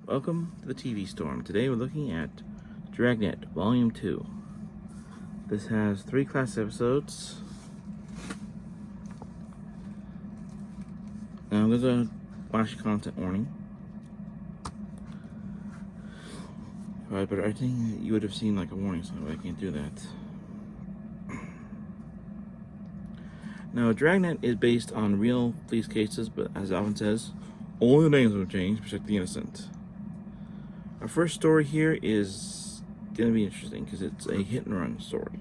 Welcome to the TV Storm. Today we're looking at Dragnet, Volume 2. This has 3 class episodes. Now there's a flash content warning. Right, but I think you would have seen like a warning sign, but I can't do that. Now, Dragnet is based on real police cases, but as Alvin says, only the names will change to protect the innocent. Our first story here is going to be interesting because it's a hit and run story.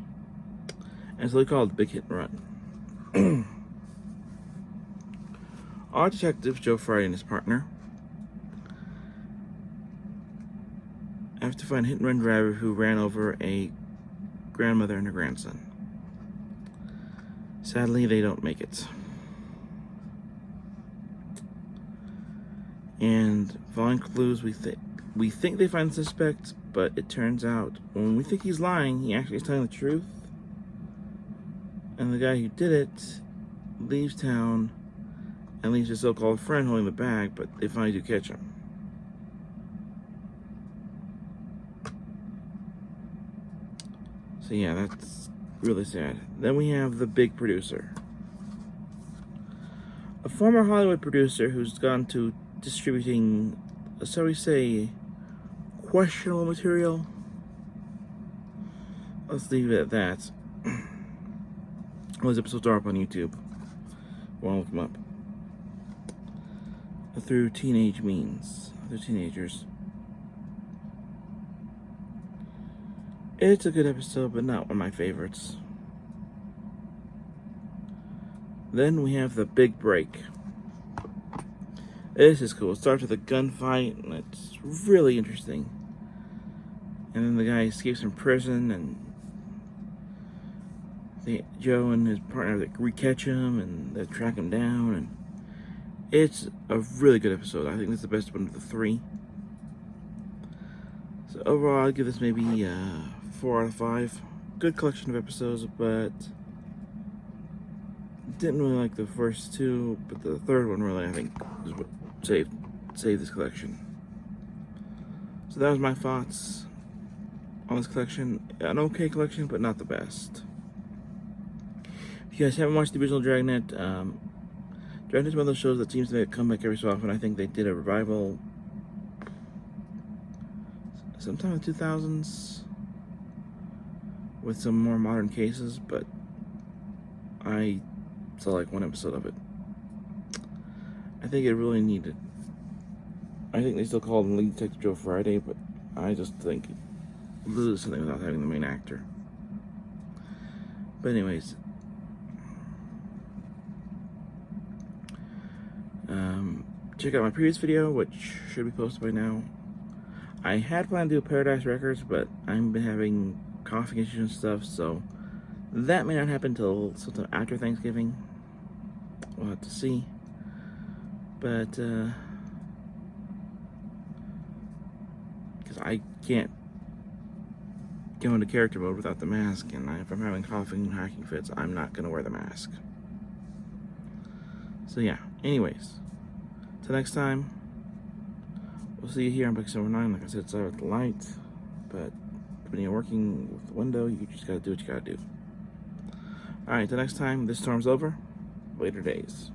And it's really called Big Hit and Run. Our detectives, Joe Friday and his partner, have to find a hit and run driver who ran over a grandmother and her grandson. Sadly, they don't make it. And following clues, we think they find the suspect, but it turns out when we think he's lying, he actually is telling the truth. And the guy who did it leaves town and leaves his so-called friend holding the bag, but they finally do catch him. So yeah, that's really sad. Then we have the big producer. A former Hollywood producer who's gone to distributing, shall we say, questionable material. Let's leave it at that. All these episodes are up on YouTube. Want to look them up. Through teenage means. They're teenagers. It's a good episode, but not one of my favorites. Then we have the big break. This is cool. It starts with a gunfight, and it's really interesting. And then the guy escapes from prison, and Joe and his partner recatch him, and they track him down, and it's a really good episode. I think it's the best one of the 3. So overall, I'll give this maybe 4 out of 5. Good collection of episodes, but didn't really like the first 2, but the third one really, I think, is what saved this collection. So that was my thoughts on this collection. An okay collection, but not the best. If you guys haven't watched the original Dragnet, Dragnet's one of those shows that seems to make a comeback every so often. I think they did a revival sometime in the 2000s with some more modern cases, but I saw like 1 episode of it. I think it really needed. I think they still call him Lead Detective Joe Friday, but I just think lose something without having the main actor. But anyways, check out my previous video, which should be posted by now. I had planned to do Paradise Records, but I've been having coughing issues and stuff, so that may not happen until sometime after Thanksgiving. We'll have to see. But because I can't go into character mode without the mask, and if I'm having coughing and hacking fits, I'm not going to wear the mask. So yeah, anyways, till next time, we'll see you here on Book 9. Like I said, sorry with the light, but when you're working with the window, you just gotta do what you gotta do. Alright, till next time, this storm's over. Later days.